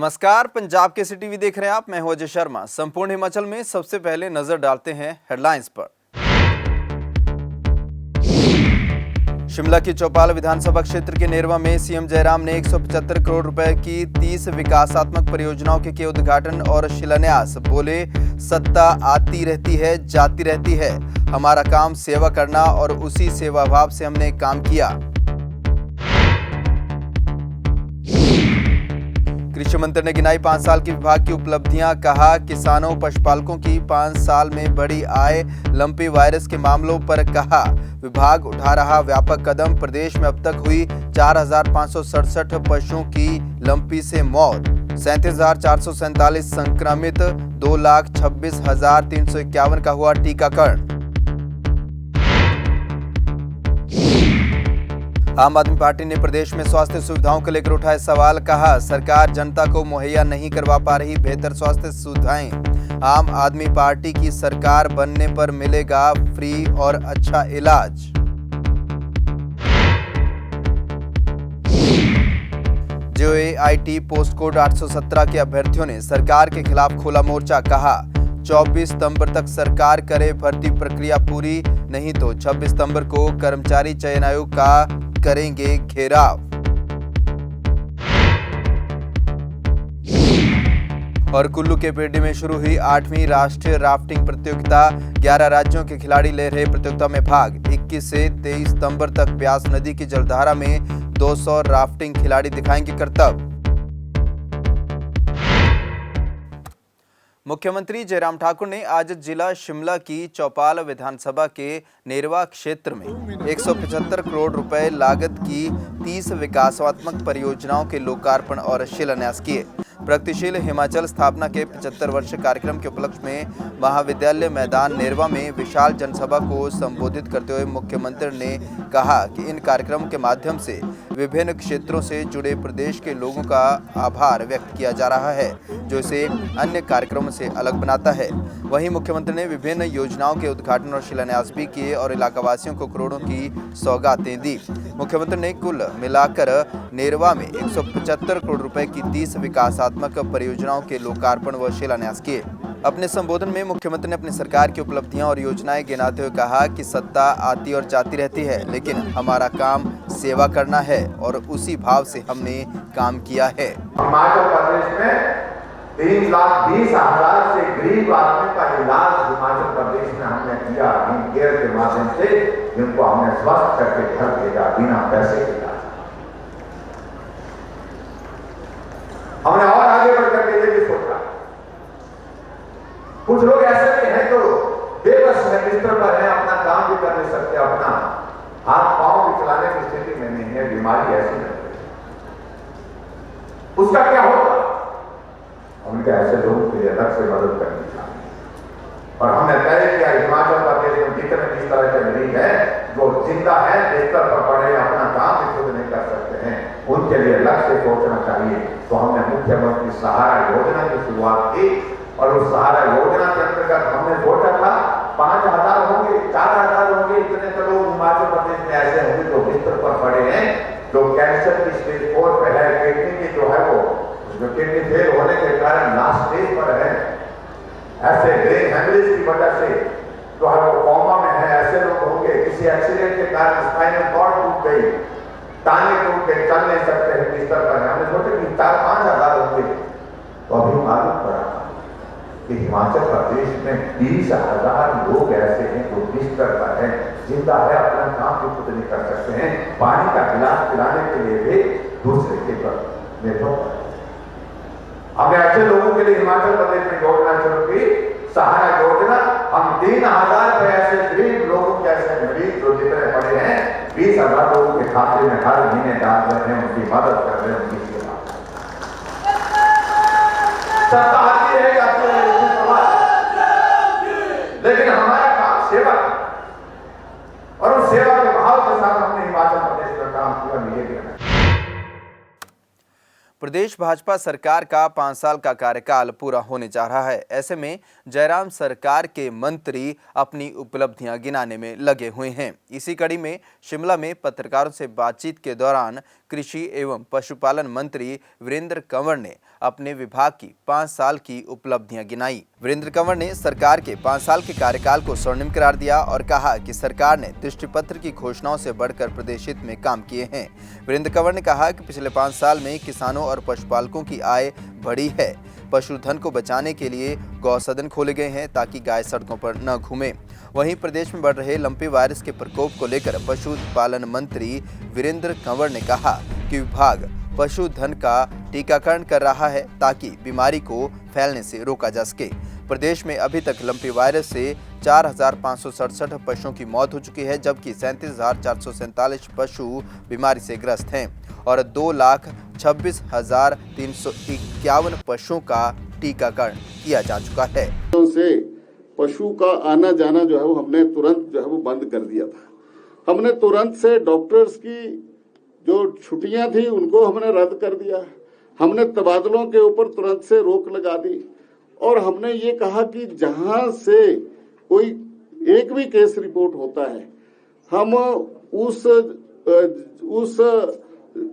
नमस्कार, पंजाब केसरी टीवी देख रहे हैं आप। मैं हूं अजय शर्मा। संपूर्ण हिमाचल में सबसे पहले नजर डालते हैं हेडलाइंस पर। शिमला की चौपाल विधानसभा क्षेत्र के नेरवा में सीएम जयराम ने 175 करोड़ रुपए की 30 विकासात्मक परियोजनाओं के किए उद्घाटन और शिलान्यास। बोले, सत्ता आती रहती है, जाती रहती है, हमारा काम सेवा करना और उसी सेवा भाव से हमने काम किया। कृषि मंत्री ने गिनाई 5 साल की विभाग की उपलब्धियां। कहा, किसानों पशुपालकों की 5 साल में बढ़ी आय। लंपी वायरस के मामलों पर कहा, विभाग उठा रहा व्यापक कदम। प्रदेश में अब तक हुई 4,567 पशुओं की लंपी से मौत। 37,447 संक्रमित। 2,26,351 का हुआ टीकाकरण। आम आदमी पार्टी ने प्रदेश में स्वास्थ्य सुविधाओं को लेकर उठाए सवाल। कहा, सरकार जनता को मुहैया नहीं करवा पा रही बेहतर स्वास्थ्य सुविधाएं। आम आदमी पार्टी की सरकार बनने पर मिलेगा फ्री और अच्छा इलाज। JOAIT पोस्ट कोड 817 के अभ्यर्थियों ने सरकार के खिलाफ खोला मोर्चा। कहा, 24 सितंबर तक सरकार करे भर्ती प्रक्रिया पूरी, नहीं तो 26 सितंबर को कर्मचारी चयन आयोग का करेंगे घेराव। और कुल्लू के पेडी में शुरू हुई 8वीं राष्ट्रीय राफ्टिंग प्रतियोगिता। 11 राज्यों के खिलाड़ी ले रहे प्रतियोगिता में भाग। 21 से 23 सितंबर तक ब्यास नदी की जलधारा में 200 राफ्टिंग खिलाड़ी दिखाएंगे करतब। मुख्यमंत्री जयराम ठाकुर ने आज जिला शिमला की चौपाल विधानसभा के नेरवा क्षेत्र में 175 करोड़ रुपए लागत की 30 विकासात्मक परियोजनाओं के लोकार्पण और शिलान्यास किए। प्रगतिशील हिमाचल स्थापना के 75 वर्ष कार्यक्रम के उपलक्ष्य में महाविद्यालय मैदान नेरवा में विशाल जनसभा को संबोधित करते हुए मुख्यमंत्री ने कहा कि इन कार्यक्रमों के माध्यम से विभिन्न क्षेत्रों से जुड़े प्रदेश के लोगों का आभार व्यक्त किया जा रहा है, जो इसे अन्य कार्यक्रमों से अलग बनाता है। वहीं मुख्यमंत्री ने विभिन्न योजनाओं के उद्घाटन और शिलान्यास भी किए और इलाकावासियों को करोड़ों की सौगातें दी। मुख्यमंत्री ने कुल मिलाकर नेरवा में 175 करोड़ रुपए की 30 विकासात्मक परियोजनाओं के लोकार्पण व शिलान्यास किए। अपने संबोधन में मुख्यमंत्री ने अपनी सरकार की उपलब्धियां और योजनाएं गिनाते हुए कहा कि सत्ता आती और जाती रहती है, लेकिन हमारा काम सेवा करना है और उसी भाव से हमने काम किया है। हिमाचल प्रदेश में 3,20,000 से गरीब आदमी का इलाज हिमाचल प्रदेश में हमने किया। केयर के माध्यम से जिनको हमने स्वस्थ करके घर भेजा बिना पैसे के इलाज। हमने और आगे बढ़ करके ये भी सोचा, कुछ लोग ऐसे भी हैं जो बेबस है, बिस्तर पर हैं, अपना काम भी कर नहीं सकते, अपना हाथ पांव भी चलाने की स्थिति में नहीं है, बीमारी ऐसी है, उसका क्या होगा? हमने ऐसे लोगों के लिए अलग से मदद करनी चाहिए। और हमने तय किया हिमाचल प्रदेश में जितने इस तरह के मरीज हैं जो जिंदा है, बिस्तर पर पड़े, अपना काम भी खुद नहीं कर सकते हैं, उनके लिए अलग से सोचना चाहिए। तो हमने मुख्यमंत्री सहारा योजना की शुरुआत की और उस सहारा योजना के अंतर्गत हमने सोचा था 5,000 होंगे, 4,000 होंगे, इतने तो लोग हिमाचल प्रदेश में ऐसे होंगे जो बिस्तर पर पड़े हैं, जो कैंसर की स्टेज 4 पे है, किडनी की जो है वो जो किडनी फेल होने के कारण लास्ट स्टेज पर है, ऐसे ब्रेन हेमरेज की वजह से जो है वो कोमा में है, ऐसे लोग होंगे, किसी एक्सीडेंट के कारण स्पाइनल कॉर्ड टूट गई, टांगे टूट गए, चल नहीं सकते हैं, बिस्तर पर। हमने सोचा कि 4-5,000 होंगे। तो अभी मालूम पड़ा कि हिमाचल प्रदेश में 20,000 लोग ऐसे हैं जो बिस्तर पर हैं, जिंदा है, अपना काम भी खुद नहीं कर सकते हैं, पानी का गिलास पिलाने के लिए भी दूसरे के पर निर्भर है। हमने ऐसे लोगों के लिए हिमाचल प्रदेश में योजना शुरू की, सहारा योजना। हम 3,000 रुपए ऐसे गरीब लोगों के ऐसे मरीज जो जितने पड़े हैं 20,000 लोगों के खाते में हर महीने डाल रहे हैं, उनकी मदद कर रहे हैं, उनकी सेवा। सत्ता आती है जाती है, लेकिन हमारा काम सेवा और उस सेवा के भाव के साथ हमने हिमाचल प्रदेश का काम किया। मिले गया प्रदेश भाजपा सरकार का 5 साल का कार्यकाल पूरा होने जा रहा है। ऐसे में जयराम सरकार के मंत्री अपनी उपलब्धियां गिनाने में लगे हुए हैं। इसी कड़ी में शिमला में पत्रकारों से बातचीत के दौरान कृषि एवं पशुपालन मंत्री वीरेंद्र कंवर ने अपने विभाग की 5 साल की उपलब्धियां गिनाई। वीरेंद्र कंवर ने सरकार के 5 साल के कार्यकाल को स्वर्णिम करार दिया और कहा कि सरकार ने दृष्टिपत्र की घोषणाओं से बढ़कर प्रदेश हित में काम किए हैं। वीरेंद्र कंवर ने कहा कि पिछले 5 साल में किसानों और पशुपालकों की आय बढ़ी है। पशुधन को बचाने के लिए गौसदन खोले गए हैं ताकि गाय सड़कों पर न घूमे। वहीं प्रदेश में बढ़ रहे लंपी वायरस के प्रकोप को लेकर पशुपालन मंत्री वीरेंद्र कंवर ने कहा कि विभाग पशुधन का टीकाकरण कर रहा है ताकि बीमारी को फैलने से रोका जा सके। प्रदेश में अभी तक लंपी वायरस से 4,567 पशुओं की मौत हो चुकी है, जबकि 37,447 पशु बीमारी से ग्रस्त हैं और 2,26,351 पशुओं का टीकाकरण किया जा चुका है। से पशु का आना जाना जो है वो हमने तुरंत जो है वो बंद कर दिया था। हमने तुरंत से डॉक्टर्स की जो छुट्टियां थी उनको हमने रद्द कर दिया। हमने तबादलों के ऊपर तुरंत से रोक लगा दी और हमने ये कहा कि जहां से कोई एक भी केस रिपोर्ट होता है हम उस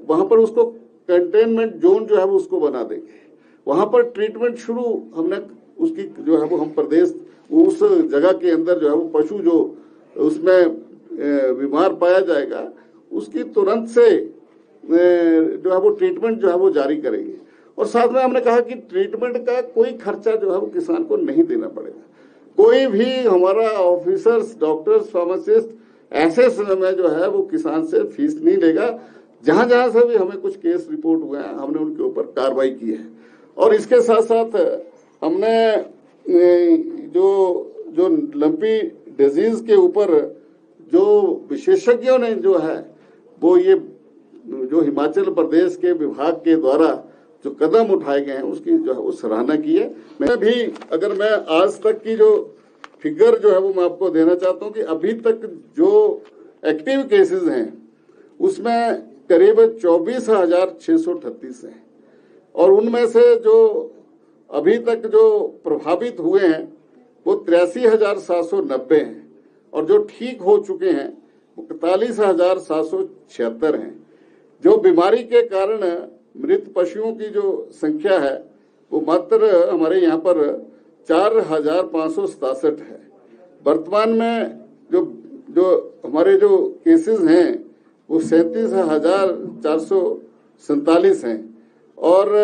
वहां पर उसको कंटेनमेंट जोन जो है वो उसको बना देंगे। वहां पर ट्रीटमेंट शुरू हमने उसकी जो है वो हम प्रदेश उस जगह के अंदर जो है वो पशु जो उसमें बीमार पाया जाएगा उसकी तुरंत से जो है वो ट्रीटमेंट जो है वो जारी करेंगे। और साथ में हमने कहा कि ट्रीटमेंट का कोई खर्चा जो है वो किसान को नहीं देना पड़ेगा। कोई भी हमारा ऑफिसर्स, डॉक्टर्स, फार्मासिस्ट ऐसे समय में जो है वो किसान से फीस नहीं लेगा। जहां जहां से भी हमें कुछ केस रिपोर्ट हुए हैं हमने उनके ऊपर कार्रवाई की है। और इसके साथ साथ हमने जो लंपी डिजीज के ऊपर जो विशेषज्ञों ने जो है वो ये जो हिमाचल प्रदेश के विभाग के द्वारा जो कदम उठाए गए हैं उसकी जो है वो सराहना की है। मैं भी अगर मैं आज तक की जो फिगर जो है वो मैं आपको देना चाहता हूं कि अभी तक जो एक्टिव केसेस हैं उसमें करीब 24,638 हैं और उनमें से जो अभी तक जो प्रभावित हुए हैं वो 83,790 हैं और जो ठीक हो चुके हैं वो 41,776 हैं। जो बीमारी के कारण मृत पशुओं की जो संख्या है वो मात्र हमारे यहाँ पर 4,567 है। वर्तमान में जो हमारे जो केसेस हैं वो 37,447 हैं और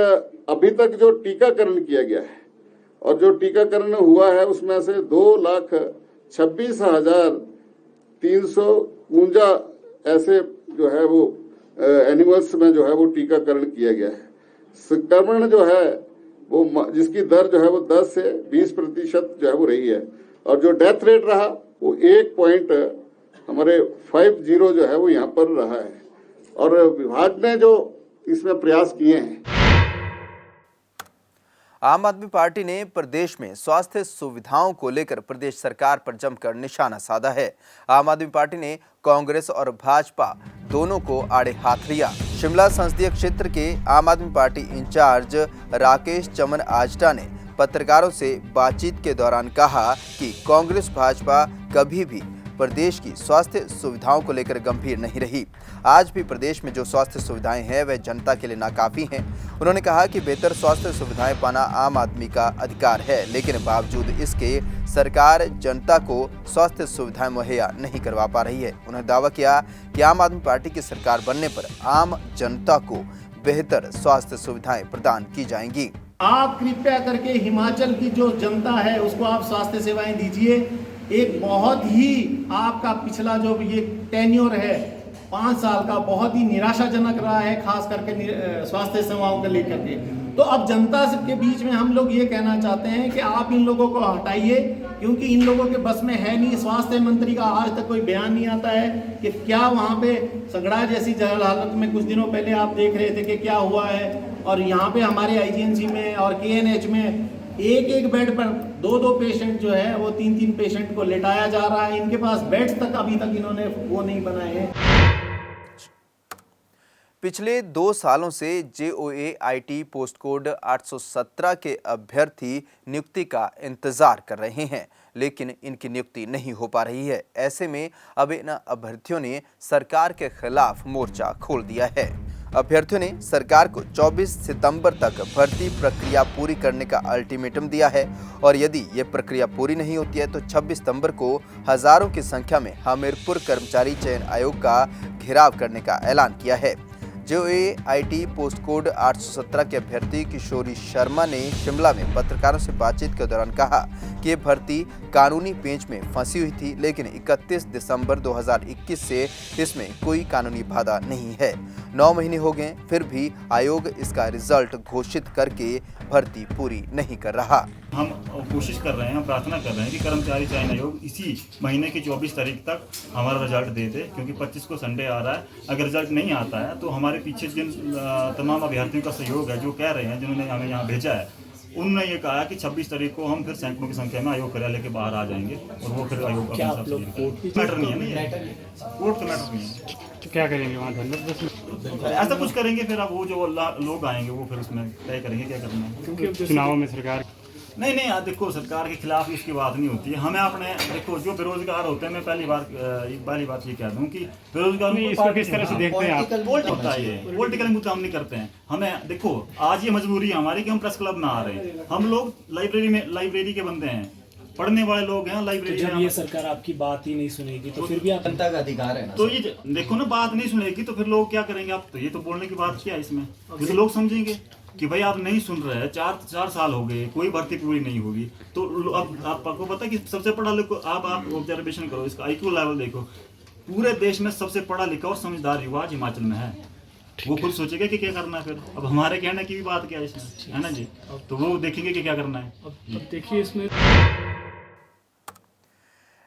अभी तक जो टीकाकरण किया गया है और जो टीकाकरण हुआ है उसमें से 2,26,352 ऐसे जो है वो एनिमल्स में जो है वो टीकाकरण किया गया है। संक्रमण जो है वो जिसकी दर जो है वो 10 से 20% जो है वो रही है और जो डेथ रेट रहा वो 1.50 जो है वो यहाँ पर रहा है और विभाग ने जो इसमें प्रयास किए हैं। आम आदमी पार्टी ने प्रदेश में स्वास्थ्य सुविधाओं को लेकर प्रदेश सरकार पर जमकर निशाना साधा है। आम आदमी पार्टी ने कांग्रेस और भाजपा दोनों को आड़े हाथ लिया। शिमला संसदीय क्षेत्र के आम आदमी पार्टी इंचार्ज राकेश चमन आजटा ने पत्रकारों से बातचीत के दौरान कहा कि कांग्रेस भाजपा कभी भी प्रदेश की स्वास्थ्य सुविधाओं को लेकर गंभीर नहीं रही। आज भी प्रदेश में जो स्वास्थ्य सुविधाएं हैं वह जनता के लिए नाकाफी हैं। उन्होंने कहा कि बेहतर स्वास्थ्य सुविधाएं पाना आम आदमी का अधिकार है, लेकिन बावजूद इसके सरकार जनता को स्वास्थ्य सुविधाएं मुहैया नहीं करवा पा रही है। उन्होंने दावा किया कि आम आदमी पार्टी की सरकार बनने पर आम जनता को बेहतर स्वास्थ्य सुविधाएं प्रदान की जाएंगी। आप कृपया करके हिमाचल की जो जनता है उसको आप स्वास्थ्य सेवाएं दीजिए। एक बहुत ही आपका पिछला जो ये टेन्योर है 5 साल का बहुत ही निराशाजनक रहा है, खास करके स्वास्थ्य सेवाओं को लेकर के। तो अब जनता के बीच में हम लोग ये कहना चाहते हैं कि आप इन लोगों को हटाइए, क्योंकि इन लोगों के बस में है नहीं। स्वास्थ्य मंत्री का आज तक कोई बयान नहीं आता है कि क्या वहाँ पे सगड़ा जैसी जल हालत में कुछ दिनों पहले आप देख रहे थे कि क्या हुआ है। और यहाँ पे हमारे आईजीएमसी में और केएनएच में एक बेड पर 2 पेशेंट जो है वो 3 पेशेंट को लेटाया जा रहा है। इनके पास बेड्स तक अभी तक इन्होंने वो नहीं बनाए हैं। पिछले 2 सालों से JOAIT पोस्ट कोड 817 के अभ्यर्थी नियुक्ति का इंतजार कर रहे हैं, लेकिन इनकी नियुक्ति नहीं हो पा रही है। ऐसे में अब इन अभ्यर्थियों ने सरकार के खिलाफ मोर्चा खोल दिया है। अभ्यर्थियों ने सरकार को 24 सितंबर तक भर्ती प्रक्रिया पूरी करने का अल्टीमेटम दिया है और यदि ये प्रक्रिया पूरी नहीं होती है तो 26 सितंबर को हजारों की संख्या में हमीरपुर कर्मचारी चयन आयोग का घेराव करने का ऐलान किया है। JOAIT पोस्ट कोड 817 के अभ्यर्थी किशोरी शर्मा ने शिमला में पत्रकारों से बातचीत के दौरान कहा कि ये भर्ती कानूनी पेंच में फंसी हुई थी, लेकिन 31 दिसंबर 2021 से इसमें कोई कानूनी बाधा नहीं है। 9 महीने हो गए फिर भी आयोग इसका रिजल्ट घोषित करके भर्ती पूरी नहीं कर रहा। हम कोशिश कर रहे हैं, हम प्रार्थना कर रहे हैं कि कर्मचारी चयन आयोग इसी महीने की 24 तारीख तक हमारा रिजल्ट दे दे, क्योंकि 25 को संडे आ रहा है। अगर रिजल्ट नहीं आता है तो हमारे पीछे जिन तमाम अभ्यर्थियों का सहयोग है, जो कह रहे हैं, जिन्होंने हमें यहाँ भेजा है, उन्होंने ये कहा कि 26 तारीख को हम फिर सैकड़ों की संख्या में आयोग कार्यालय के बाहर आ जाएंगे और वो फिर आयोग का मैटर नहीं है ना, ये कोर्ट का मैटर नहीं है। तो क्या करेंगे वहाँ धरना? ऐसा कुछ करेंगे फिर। अब वो जो लोग आएंगे वो फिर उसमें तय करेंगे क्या करना है, क्योंकि चुनावों में सरकार नहीं यार देखो, सरकार के खिलाफ उसकी बात नहीं होती है। हमें अपने देखो जो बेरोजगार होते हैं, मैं पहली बात ये कह दूं कि बेरोजगार इसको किस तरह से देखते हैं आप? पॉलिटिकल मुद्दा हम नहीं करते हैं। हमें देखो आज ये मजबूरी है हमारी कि हम प्रेस क्लब में आ रहे हैं। हम लोग लाइब्रेरी के बंदे हैं, पढ़ने वाले लोग हैं लाइब्रेरी। जब ये सरकार आपकी बात ही नहीं सुनेगी तो फिर भी आप जनता का अधिकार है ना। तो ये देखो ना, बात नहीं सुनेगी तो फिर लोग क्या करेंगे? आप तो ये तो बोलने की बात क्या है इसमें, ये तो लोग समझेंगे कि भाई आप नहीं सुन रहे हैं। 4 साल हो गए, कोई भर्ती पूरी नहीं होगी। तो अब आपको पता है कि सबसे पढ़ा लिखा, आप ऑब्जर्वेशन करो, इसका IQ लेवल देखो, पूरे देश में सबसे पढ़ा लिखा और समझदार युवा हिमाचल में है। वो खुद सोचेगा कि क्या करना है फिर। अब हमारे कहने की भी बात क्या है इसमें, है ना जी? तो वो देखेंगे कि क्या करना है। अब देखिए इसमें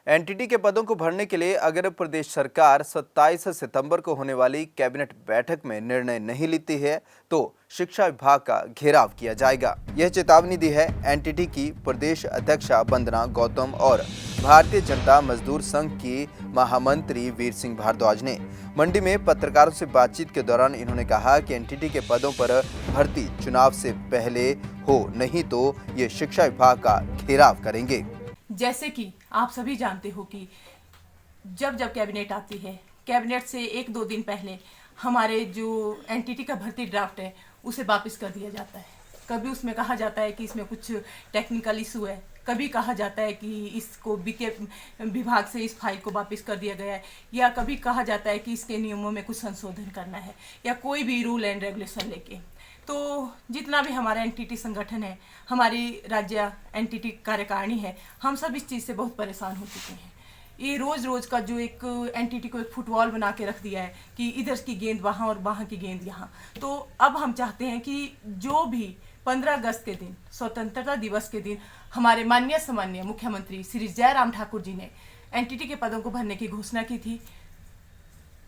एनटीटी के पदों को भरने के लिए अगर प्रदेश सरकार 27 सितंबर को होने वाली कैबिनेट बैठक में निर्णय नहीं लेती है तो शिक्षा विभाग का घेराव किया जाएगा। यह चेतावनी दी है एनटीटी की प्रदेश अध्यक्षा वंदना गौतम और भारतीय जनता मजदूर संघ की महामंत्री वीर सिंह भारद्वाज ने। मंडी में पत्रकारों से बातचीत के दौरान इन्होंने कहा कि एनटीटी के पदों पर भर्ती चुनाव से पहले हो, नहीं तो ये शिक्षा विभाग का घेराव करेंगे। जैसे कि आप सभी जानते हो कि जब कैबिनेट आती है, कैबिनेट से 1-2 दिन पहले हमारे जो एनटीटी का भर्ती ड्राफ्ट है उसे वापस कर दिया जाता है। कभी उसमें कहा जाता है कि इसमें कुछ टेक्निकल इशू है, कभी कहा जाता है कि इसको बीके विभाग से इस फाइल को वापस कर दिया गया है, या कभी कहा जाता है कि इसके नियमों में कुछ संशोधन करना है, या कोई भी रूल एंड रेगुलेशन लेके। तो जितना भी हमारा एनटीटी संगठन है, हमारी राज्य एनटीटी कार्यकारिणी है, हम सब इस चीज़ से बहुत परेशान हो चुके हैं। ये रोज़ का जो एक एनटीटी को एक फुटबॉल बना के रख दिया है कि इधर की गेंद वहाँ और वहाँ की गेंद यहाँ। तो अब हम चाहते हैं कि जो भी 15 अगस्त के दिन, स्वतंत्रता दिवस के दिन, हमारे माननीय सम्माननीय मुख्यमंत्री श्री जयराम ठाकुर जी ने एनटीटी के पदों को भरने की घोषणा की थी,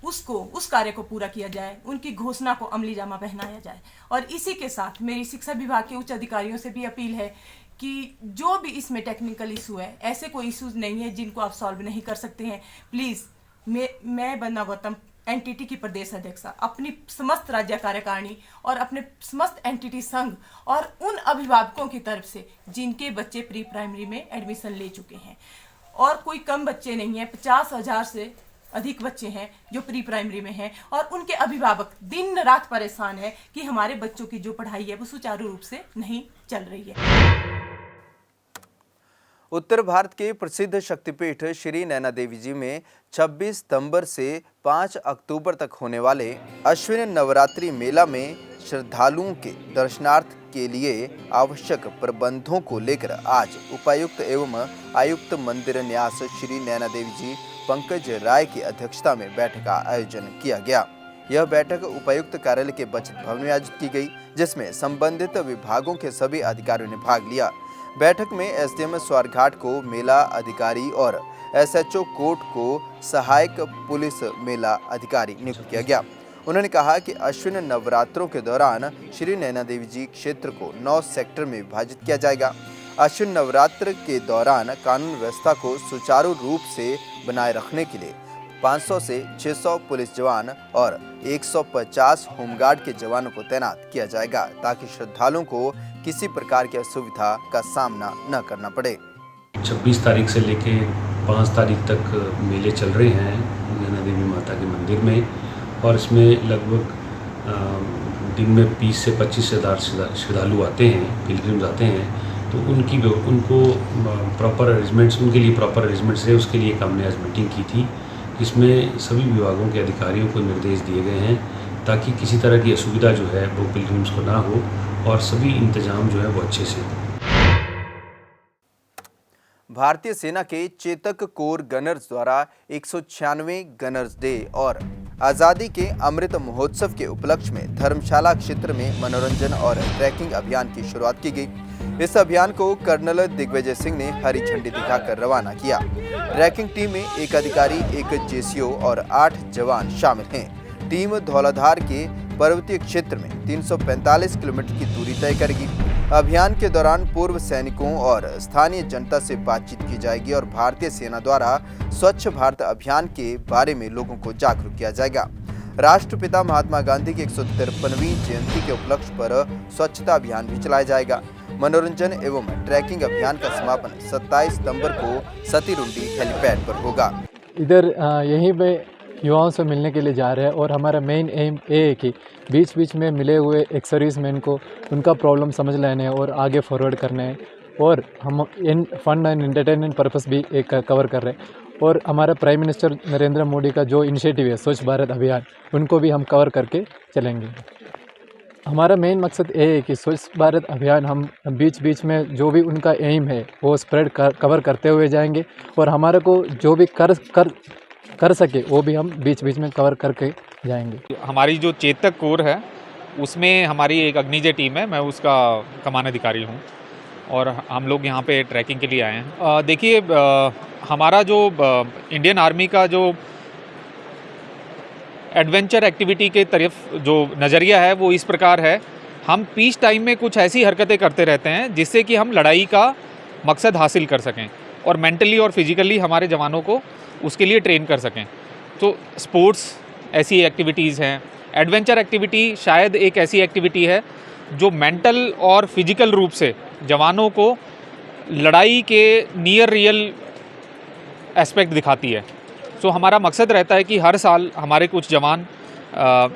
उस कार्य को पूरा किया जाए, उनकी घोषणा को अमली जामा पहनाया जाए। और इसी के साथ मेरी शिक्षा विभाग के उच्च अधिकारियों से भी अपील है कि जो भी इसमें टेक्निकल इशू है, ऐसे कोई इशूज नहीं है जिनको आप सॉल्व नहीं कर सकते हैं, प्लीज़ मैं वंदना गौतम एनटीटी की प्रदेश अध्यक्षा अपनी समस्त राज्य कार्यकारिणी और अपने समस्त एनटीटी संघ और उन अभिभावकों की तरफ से जिनके बच्चे प्री प्राइमरी में एडमिशन ले चुके हैं, और कोई कम बच्चे नहीं हैं, 50,000 से अधिक बच्चे हैं जो प्री प्राइमरी में हैं, और उनके अभिभावक दिन रात परेशान है कि हमारे बच्चों की जो पढ़ाई है वो सुचारू रूप से नहीं चल रही है। उत्तर भारत के प्रसिद्ध शक्तिपीठ श्री नैना देवी जी में 26 सितंबर से 5 अक्टूबर तक होने वाले अश्विन नवरात्रि मेला में श्रद्धालुओं के दर्शनार्थ के लिए आवश्यक प्रबंधों को लेकर आज उपायुक्त एवं आयुक्त मंदिर न्यास श्री नैना देवी जी पंकज राय की अध्यक्षता में बैठक का आयोजन किया गया। यह बैठक उपायुक्त कार्यालय के बचत भवन में आयोजित की गई, जिसमें संबंधित विभागों के सभी अधिकारियों ने भाग लिया। बैठक में एसडीएम स्वारघाट को मेला अधिकारी और एसएचओ कोर्ट को सहायक पुलिस मेला अधिकारी नियुक्त किया गया। उन्होंने कहा कि अश्विन नवरात्रों के दौरान श्री नैना देवी जी क्षेत्र को 9 सेक्टर में विभाजित किया जाएगा। अश्विन नवरात्र के दौरान कानून व्यवस्था को सुचारू रूप से बनाए रखने के लिए 500 से 600 पुलिस जवान और 150 होमगार्ड के जवानों को तैनात किया जाएगा, ताकि श्रद्धालुओं को किसी प्रकार की असुविधा का सामना न करना पड़े। 26 तारीख से लेके 5 तारीख तक मेले चल रहे हैं नैना देवी माता के मंदिर में, और इसमें लगभग दिन में 20 से 25 हज़ार श्रद्धालु आते हैं, पिलग्रिम्स आते हैं, तो उनको प्रॉपर अरेंजमेंट्स, उनके लिए प्रॉपर अरेंजमेंट्स है, उसके लिए हमने आज मीटिंग की थी, जिसमें सभी विभागों के अधिकारियों को निर्देश दिए गए हैं ताकि किसी तरह की असुविधा जो है वो पिलग्रिम्स को ना हो और सभी इंतजाम जो है वो अच्छे से हो। भारतीय सेना के चेतक कोर गनर्स द्वारा 196वें गनर्स डे और आज़ादी के अमृत महोत्सव के उपलक्ष्य में धर्मशाला क्षेत्र में मनोरंजन और ट्रैकिंग अभियान की शुरुआत की गई। इस अभियान को कर्नल दिग्विजय सिंह ने हरी झंडी दिखाकर रवाना किया। ट्रैकिंग टीम में एक अधिकारी, एक जेसीओ और 8 जवान शामिल हैं। टीम धौलाधार के पर्वतीय क्षेत्र में 345 किलोमीटर की दूरी तय करेगी। अभियान के दौरान पूर्व सैनिकों और स्थानीय जनता से बातचीत की जाएगी और भारतीय सेना द्वारा स्वच्छ भारत अभियान के बारे में लोगों को जागरूक किया जाएगा। राष्ट्रपिता महात्मा गांधी की 153वीं जयंती के उपलक्ष्य पर स्वच्छता अभियान भी चलाया जाएगा। मनोरंजन एवं ट्रैकिंग अभियान का समापन 27 सितंबर को सतीरुंडी हेलीपैड पर होगा। इधर यहीं पे युवाओं से मिलने के लिए जा रहे हैं और हमारा मेन एम ये है कि बीच बीच में मिले हुए एक सर्विसमैन को उनका प्रॉब्लम समझ लेने और आगे फॉरवर्ड करने हैं, और हम इन फन एंड एंटरटेनमेंट पर्पस भी एक कवर कर रहे हैं। और हमारा प्राइम मिनिस्टर नरेंद्र मोदी का जो इनिशिएटिव है स्वच्छ भारत अभियान, उनको भी हम कवर करके चलेंगे। हमारा मेन मकसद ये है कि स्वच्छ भारत अभियान हम बीच बीच में जो भी उनका एम है वो स्प्रेड कवर करते हुए जाएंगे, और हमारे को जो भी कर सके वो भी हम बीच बीच में कवर करके जाएंगे। हमारी जो चेतक कोर है उसमें हमारी एक अग्निजय टीम है, मैं उसका कमान अधिकारी हूँ, और हम लोग यहाँ पे ट्रैकिंग के लिए आए हैं। देखिए, हमारा जो इंडियन आर्मी का जो एडवेंचर एक्टिविटी के तरफ जो नज़रिया है वो इस प्रकार है, हम पीस टाइम में कुछ ऐसी हरकतें करते रहते हैं जिससे कि हम लड़ाई का मकसद हासिल कर सकें और मेंटली और फिजिकली हमारे जवानों को उसके लिए ट्रेन कर सकें। तो स्पोर्ट्स ऐसी एक्टिविटीज़ हैं, एडवेंचर एक्टिविटी शायद एक ऐसी एक्टिविटी है जो मेंटल और फिजिकल रूप से जवानों को लड़ाई के नियर रियल एस्पेक्ट दिखाती है। सो हमारा मकसद रहता है कि हर साल हमारे कुछ जवान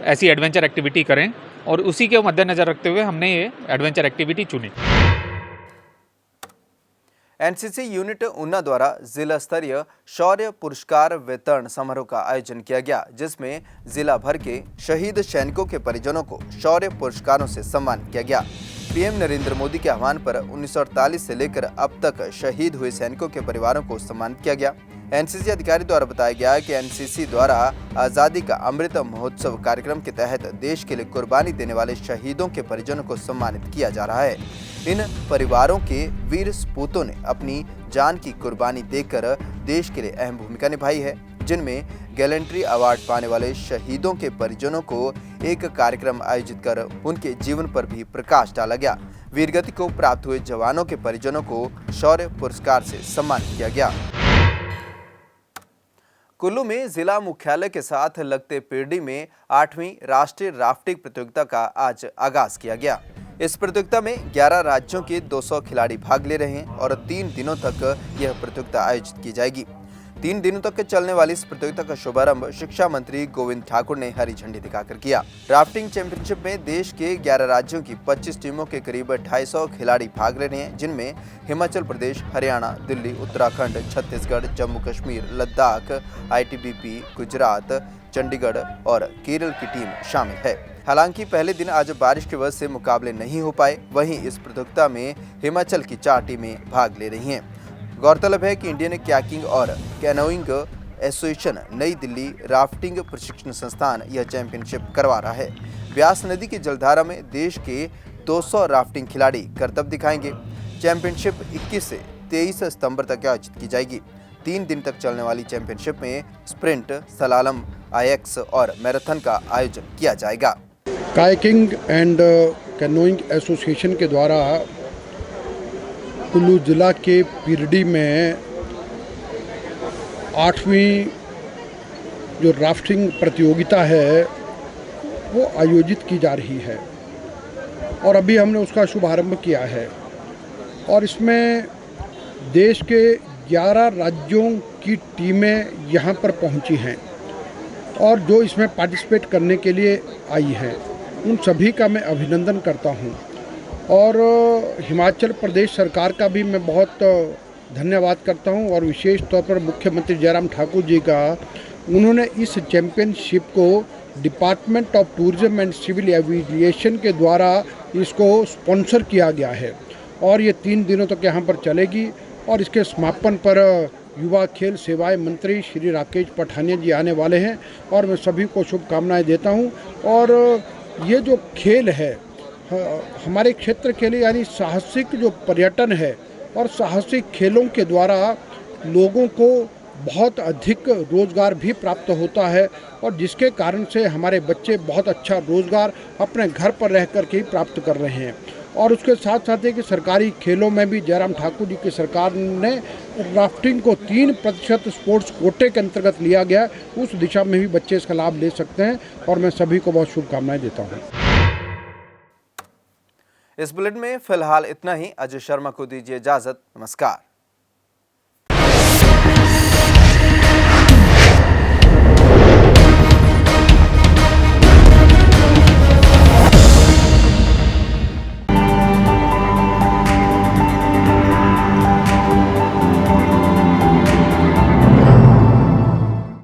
ऐसी एडवेंचर एक्टिविटी करें, और उसी के मद्देनज़र रखते हुए हमने ये एडवेंचर एक्टिविटी चुनी। एनसीसी यूनिट ऊना द्वारा जिला स्तरीय शौर्य पुरस्कार वितरण समारोह का आयोजन किया गया, जिसमें जिला भर के शहीद सैनिकों के परिजनों को शौर्य पुरस्कारों से सम्मानित किया गया। पीएम नरेंद्र मोदी के आह्वान पर 1948 से लेकर अब तक शहीद हुए सैनिकों के परिवारों को सम्मानित किया गया। एनसीसी अधिकारी द्वारा बताया गया कि एनसीसी द्वारा आज़ादी का अमृत महोत्सव कार्यक्रम के तहत देश के लिए कुर्बानी देने वाले शहीदों के परिजनों को सम्मानित किया जा रहा है। इन परिवारों के वीर सपूतों ने अपनी जान की कुर्बानी देकर देश के लिए अहम भूमिका निभाई है, जिनमें गैलेंट्री अवार्ड पाने वाले शहीदों के परिजनों को एक कार्यक्रम आयोजित कर उनके जीवन पर भी प्रकाश डाला गया। वीरगति को प्राप्त हुए जवानों के परिजनों को शौर्य पुरस्कार से सम्मानित किया गया। कुल्लू में जिला मुख्यालय के साथ लगते पिरडी में 8वीं राष्ट्रीय राफ्टिंग प्रतियोगिता का आज आगाज किया गया। इस प्रतियोगिता में 11 राज्यों के 200 खिलाड़ी भाग ले रहे हैं और 3 दिनों तक यह प्रतियोगिता आयोजित की जाएगी। 3 दिनों तक चलने वाली इस प्रतियोगिता का शुभारंभ शिक्षा मंत्री गोविंद ठाकुर ने हरी झंडी दिखाकर किया। राफ्टिंग चैंपियनशिप में देश के 11 राज्यों की 25 टीमों के करीब 250 खिलाड़ी भाग ले रहे हैं, जिनमें हिमाचल प्रदेश, हरियाणा, दिल्ली, उत्तराखंड, छत्तीसगढ़, जम्मू कश्मीर, लद्दाख, आईटीबीपी, गुजरात, चंडीगढ़ और केरल की टीम शामिल है। हालांकि पहले दिन आज बारिश की वजह से मुकाबले नहीं हो पाए। वहीं इस प्रतियोगिता में हिमाचल की 4 टीमें भाग ले रही हैं। गौरतलब है कि इंडियन कयाकिंग और कैनोइंग एसोसिएशन नई दिल्ली राफ्टिंग प्रशिक्षण संस्थान यह चैंपियनशिप करवा रहा है। ब्यास नदी की जलधारा में देश के 200 राफ्टिंग खिलाड़ी करतब दिखाएंगे। चैंपियनशिप 21 से 23 सितंबर तक आयोजित की जाएगी। 3 दिन तक चलने वाली चैंपियनशिप में स्प्रिंट, सलालम, आईएक्स और मैराथन का आयोजन किया जाएगा। कायाकिंग एंड कैनोइंग एसोसिएशन के द्वारा कुल्लू जिला के पिरडी में 8वीं जो राफ्टिंग प्रतियोगिता है वो आयोजित की जा रही है, और अभी हमने उसका शुभारंभ किया है। और इसमें देश के 11 राज्यों की टीमें यहाँ पर पहुँची हैं और जो इसमें पार्टिसिपेट करने के लिए आई हैं। उन सभी का मैं अभिनंदन करता हूँ। और हिमाचल प्रदेश सरकार का भी मैं बहुत धन्यवाद करता हूँ और विशेष तौर पर मुख्यमंत्री जयराम ठाकुर जी का। उन्होंने इस चैंपियनशिप को department of tourism and civil aviation के द्वारा इसको स्पॉन्सर किया गया है और ये 3 दिनों तक यहाँ पर चलेगी। और इसके समापन पर युवा खेल सेवाएं मंत्री श्री राकेश पठानिया जी आने वाले हैं और मैं सभी को शुभकामनाएं देता हूं। और ये जो खेल है हमारे क्षेत्र के लिए यानी साहसिक जो पर्यटन है और साहसिक खेलों के द्वारा लोगों को बहुत अधिक रोज़गार भी प्राप्त होता है और जिसके कारण से हमारे बच्चे बहुत अच्छा रोज़गार अपने घर पर रह कर के ही प्राप्त कर रहे हैं। और उसके साथ साथ है कि सरकारी खेलों में भी जयराम ठाकुर जी की सरकार ने राफ्टिंग को 3% स्पोर्ट्स कोटे के अंतर्गत लिया गया, उस दिशा में भी बच्चे इसका लाभ ले सकते हैं और मैं सभी को बहुत शुभकामनाएं देता हूं। इस बुलेटिन में फिलहाल इतना ही। अजय शर्मा को दीजिए इजाजत। नमस्कार।